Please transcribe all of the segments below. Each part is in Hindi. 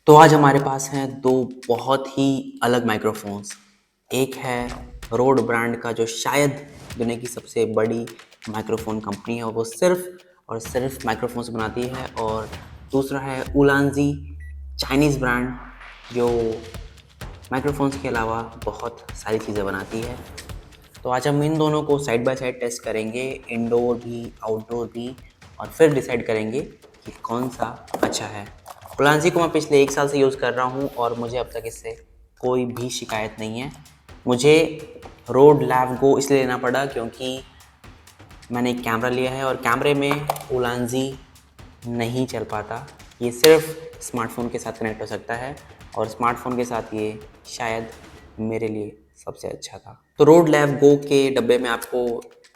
तो आज हमारे पास हैं दो बहुत ही अलग माइक्रोफोन्स। एक है रोड ब्रांड का जो शायद दुनिया की सबसे बड़ी माइक्रोफोन कंपनी है, वो सिर्फ और सिर्फ माइक्रोफोन्स बनाती है। और दूसरा है उलांजी, चाइनीज़ ब्रांड, जो माइक्रोफोन्स के अलावा बहुत सारी चीज़ें बनाती है। तो आज हम इन दोनों को साइड बाय साइड टेस्ट करेंगे, इंडोर भी आउटडोर भी, और फिर डिसाइड करेंगे कि कौन सा अच्छा है। उलांजी को मैं पिछले 1 साल से यूज़ कर रहा हूँ और मुझे अब तक इससे कोई भी शिकायत नहीं है। मुझे रोड लैव गो इसलिए लेना पड़ा क्योंकि मैंने एक कैमरा लिया है और कैमरे में उलांजी नहीं चल पाता। ये सिर्फ स्मार्टफ़ोन के साथ कनेक्ट हो सकता है और स्मार्टफ़ोन के साथ ये शायद मेरे लिए सबसे अच्छा था। तो रोड लैब गो के डब्बे में आपको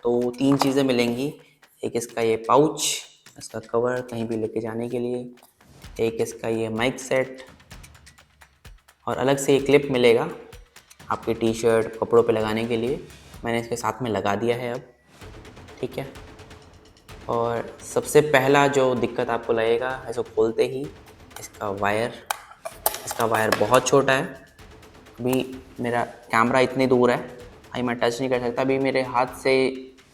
तो 3 चीज़ें मिलेंगी। एक इसका ये पाउच, इसका कवर कहीं भी लेके जाने के लिए, एक इसका ये माइक सेट, और अलग से ये क्लिप मिलेगा आपके टी-शर्ट, कपड़ों पे लगाने के लिए। मैंने इसके साथ में लगा दिया है अब, ठीक है। और सबसे पहला जो दिक्कत आपको लगेगा इसको खोलते ही, इसका वायर बहुत छोटा है। अभी मेरा कैमरा इतनी दूर है, अभी मैं टच नहीं कर सकता। अभी मेरे हाथ से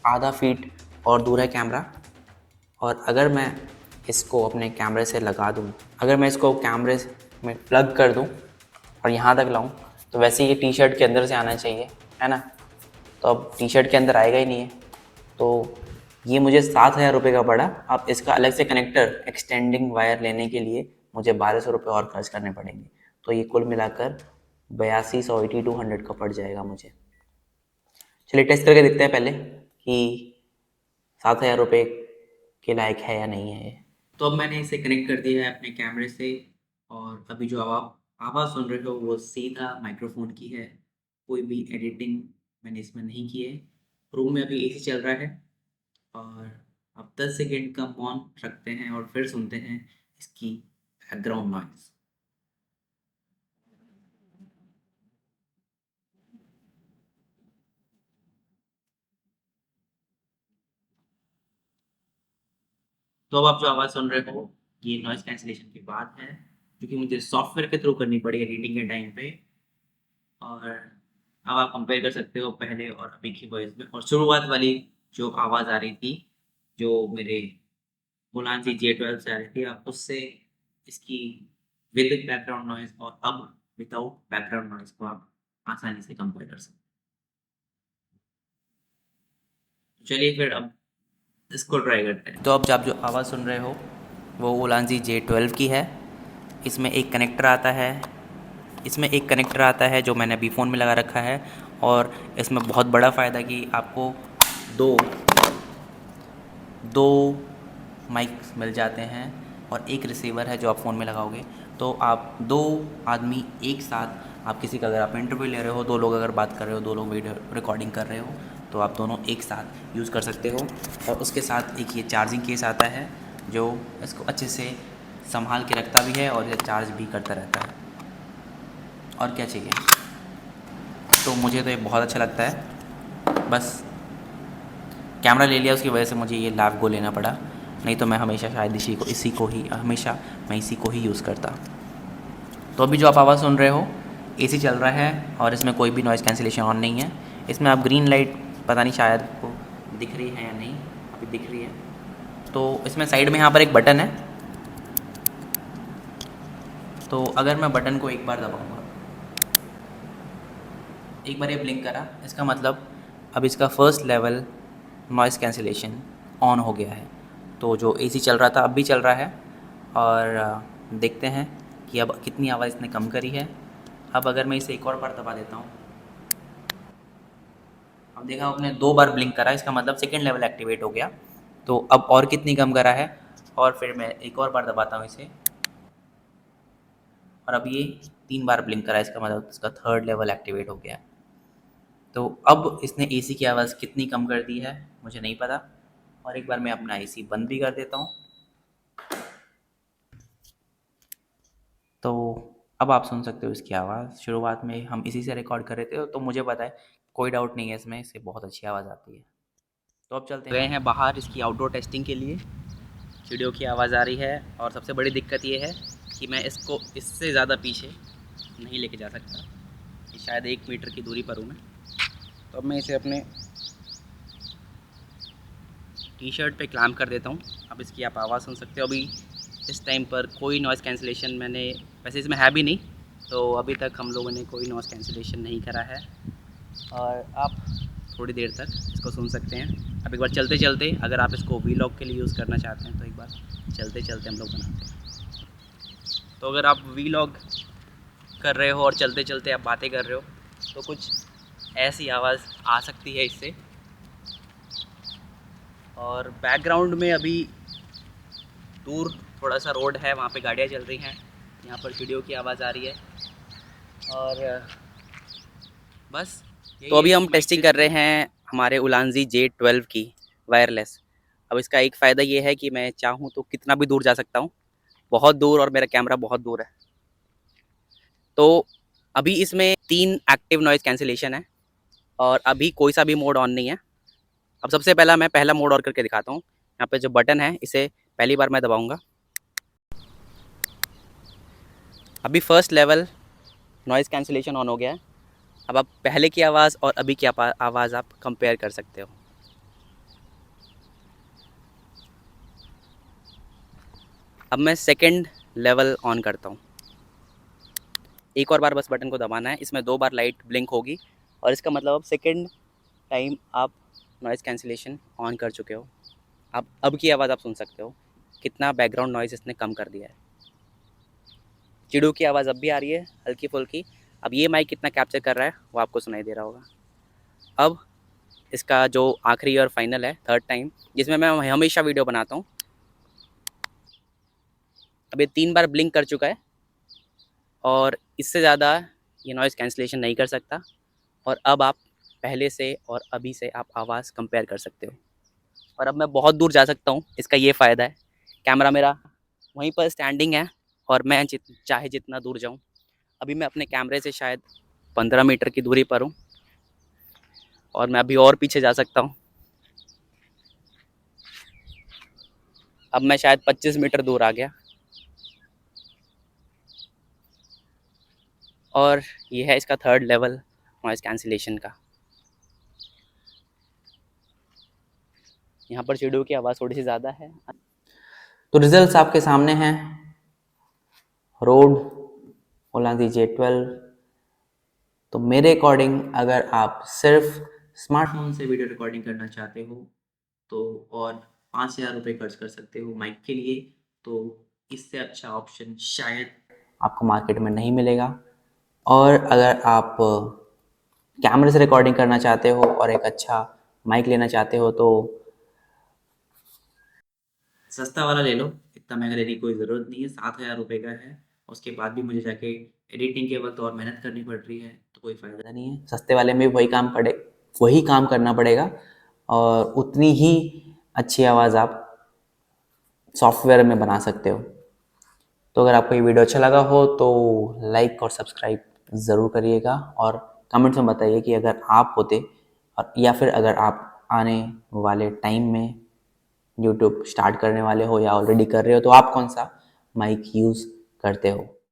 आधा फीट और दूर है कैमरा। और अगर मैं इसको अपने कैमरे से लगा दूँ, अगर मैं इसको कैमरे में प्लग कर दूँ और यहाँ तक लाऊँ, तो वैसे ये टी शर्ट के अंदर से आना चाहिए, है ना। तो अब टी शर्ट के अंदर आएगा ही नहीं है। तो ये मुझे 7,000 रुपये का पड़ा। अब इसका अलग से कनेक्टर एक्सटेंडिंग वायर लेने के लिए मुझे 1,200 रुपये और खर्च करने पड़ेंगे। तो ये कुल मिलाकर 8200, 8200 का पड़ जाएगा मुझे। चलिए टेस्ट करके देखते हैं पहले कि 7,000 रुपये के लायक है या नहीं है ये। तो अब मैंने इसे कनेक्ट कर दिया है अपने कैमरे से, और अभी जो आवाज़ सुन रहे हो वो सीधा माइक्रोफोन की है। कोई भी एडिटिंग मैंने इसमें नहीं की है। रूम में अभी एसी चल रहा है, और अब 10 सेकेंड का मौन रखते हैं और फिर सुनते हैं इसकी बैकग्राउंड नॉइज़। तो अब आप जो आवाज़ सुन रहे हो, ये नॉइज़ कैंसलेशन की बात है, जो कि मुझे सॉफ्टवेयर के थ्रू करनी पड़ी एडिटिंग के टाइम पे। और अब आप कंपेयर कर सकते हो पहले और अभी की वॉइस में। और शुरुआत वाली जो आवाज़ आ रही थी, जो मेरे बोलान सी J12 से आ रही थी, आप उससे इसकी विद बैकग्राउंड नॉइज़ और अब विदाउट बैकग्राउंड नॉइज़ को आप आसानी से कंपेयर कर सकते हो। चलिए फिर अब इसको ट्राई करते हैं। तो अब आप जो आवाज़ सुन रहे हो वो उलांजी J12 की है। इसमें एक कनेक्टर आता है, जो मैंने अभी फ़ोन में लगा रखा है। और इसमें बहुत बड़ा फ़ायदा कि आपको दो दो माइक्स मिल जाते हैं और एक रिसीवर है जो आप फ़ोन में लगाओगे। तो आप दो आदमी एक साथ, आप किसी का अगर आप इंटरव्यू ले रहे हो, दो लोग अगर बात कर रहे हो, दो लोग वीडियो रिकॉर्डिंग कर रहे हो, तो आप दोनों एक साथ यूज़ कर सकते हो। और उसके साथ एक ये चार्जिंग केस आता है जो इसको अच्छे से संभाल के रखता भी है और ये चार्ज भी करता रहता है। और क्या चाहिए। तो मुझे तो ये बहुत अच्छा लगता है। बस कैमरा ले लिया उसकी वजह से मुझे ये लैव गो लेना पड़ा, नहीं तो मैं हमेशा शायद इसी को ही यूज़ करता। तो अभी जो आप आवाज़ सुन रहे हो, एसी चल रहा है और इसमें कोई भी नॉइज़ कैंसिलेशन ऑन नहीं है। इसमें आप ग्रीन लाइट, पता नहीं शायद आपको दिख रही है या नहीं, अभी दिख रही है। तो इसमें साइड में यहाँ पर एक बटन है। तो अगर मैं बटन को एक बार दबाऊँगा, एक बार ये ब्लिंक करा, इसका मतलब अब इसका first level noise cancellation on हो गया है। तो जो एसी चल रहा था अब भी चल रहा है। और देखते हैं कि अब कितनी आवाज़ इसने कम करी है। अब अगर मैं इसे एक और बार दबा देता हूँ, अब देखा आपने 2 बार ब्लिंक करा, इसका मतलब सेकेंड लेवल एक्टिवेट हो गया। तो अब और कितनी कम करा है, और फिर मैं एक और बार दबाता हूँ इसे, और अब ये 3 बार ब्लिंक करा, इसका मतलब इसका थर्ड लेवल एक्टिवेट हो गया। तो अब इसने एसी की आवाज़ कितनी कम कर दी है मुझे नहीं पता। और एक बार मैं अपना एसी बंद भी कर देता हूँ। तो अब आप सुन सकते हो इसकी आवाज़। शुरुआत में हम इसी से रिकॉर्ड कर रहे थे, तो मुझे पता है, कोई डाउट नहीं है इसमें, इससे बहुत अच्छी आवाज़ आती है। तो अब चलते हैं, गए हैं बाहर इसकी आउटडोर टेस्टिंग के लिए। चिड़ियों की आवाज़ आ रही है, और सबसे बड़ी दिक्कत ये है कि मैं इसको इससे ज़्यादा पीछे नहीं लेके जा सकता, कि शायद 1 मीटर की दूरी पर हूँ मैं। तो अब मैं इसे अपने टी शर्ट पे क्लैम्प कर देता हूँ। अब इसकी आप आवाज़ सुन सकते हो। अभी इस टाइम पर कोई नॉइज़ कैंसिलेशन मैंने, वैसे इसमें है भी नहीं, तो अभी तक हम लोगों ने कोई नॉइज़ कैंसिलेशन नहीं करा है, और आप थोड़ी देर तक इसको सुन सकते हैं। अब एक बार चलते चलते, अगर आप इसको वीलॉग के लिए यूज़ करना चाहते हैं तो एक बार चलते चलते हम लोग बनाते हैं। तो अगर आप वीलॉग कर रहे हो और चलते चलते आप बातें कर रहे हो तो कुछ ऐसी आवाज़ आ सकती है इससे। और बैकग्राउंड में अभी दूर थोड़ा सा रोड है, वहाँ पे गाड़ियाँ चल रही हैं, यहाँ पर चिड़ियों की आवाज़ आ रही है। और बस तो अभी हम टेस्टिंग कर रहे हैं हमारे उलांजी J12 की वायरलेस। अब इसका एक फ़ायदा ये है कि मैं चाहूँ तो कितना भी दूर जा सकता हूँ, बहुत दूर, और मेरा कैमरा बहुत दूर है। तो अभी इसमें 3 एक्टिव नॉइज़ कैंसिलेशन है और अभी कोई सा भी मोड ऑन नहीं है। अब सबसे पहला मैं पहला मोड ऑन करके दिखाता हूँ। यहाँ पे जो बटन है इसे पहली बार मैं दबाऊँगा। अभी first level noise cancellation on हो गया है। अब आप पहले की आवाज़ और अभी की आवाज़ आप कंपेयर कर सकते हो। अब मैं सेकंड लेवल ऑन करता हूँ। एक और बार बस बटन को दबाना है, इसमें 2 बार लाइट ब्लिंक होगी और इसका मतलब अब सेकंड टाइम आप नॉइज़ कैंसिलेशन ऑन कर चुके हो। अब की आवाज़ आप सुन सकते हो, कितना बैकग्राउंड नॉइज़ इसने कम कर दिया है। चिड़ियों की आवाज़ अब भी आ रही है हल्की फुल्की। अब ये माइक कितना कैप्चर कर रहा है वो आपको सुनाई दे रहा होगा। अब इसका जो आखिरी और फाइनल है, थर्ड टाइम, जिसमें मैं हमेशा वीडियो बनाता हूँ। अब ये 3 बार ब्लिंक कर चुका है और इससे ज़्यादा ये नॉइज़ कैंसिलेशन नहीं कर सकता। और अब आप पहले से और अभी से आप आवाज़ कंपेयर कर सकते हो। और अब मैं बहुत दूर जा सकता हूँ, इसका ये फ़ायदा है। कैमरा मेरा वहीं पर स्टैंडिंग है और मैं चाहे जितना दूर जाऊँ। अभी मैं अपने कैमरे से शायद 15 मीटर की दूरी पर हूँ और मैं अभी और पीछे जा सकता हूँ। अब मैं शायद 25 मीटर दूर आ गया। और ये है इसका थर्ड लेवल नॉइज़ कैंसिलेशन का। यहाँ पर चिड़ियों की आवाज़ थोड़ी सी ज़्यादा है। तो रिजल्ट्स आपके सामने हैं। रोड ओलांदी J12। तो मेरे अकॉर्डिंग अगर आप सिर्फ स्मार्टफोन से वीडियो रिकॉर्डिंग करना चाहते हो तो और 5,000 रुपये खर्च कर सकते हो माइक के लिए, तो इससे अच्छा ऑप्शन शायद आपको मार्केट में नहीं मिलेगा। और अगर आप कैमरे से रिकॉर्डिंग करना चाहते हो और एक अच्छा माइक लेना चाहते हो तो सस्ता वाला ले लो, इतना महंगा लेने की कोई ज़रूरत नहीं है, 7,000 रुपये का है। उसके बाद भी मुझे जाके एडिटिंग के वक़्त और मेहनत करनी पड़ रही है, तो कोई फ़ायदा नहीं है। सस्ते वाले में वही काम करना पड़ेगा और उतनी ही अच्छी आवाज़ आप सॉफ्टवेयर में बना सकते हो। तो अगर आपको ये वीडियो अच्छा लगा हो तो लाइक और सब्सक्राइब ज़रूर करिएगा और कमेंट्स में बताइए कि अगर आप होते और या फिर अगर आप आने वाले टाइम में यूट्यूब स्टार्ट करने वाले हो या ऑलरेडी कर रहे हो तो आप कौन सा माइक यूज़ करते हो।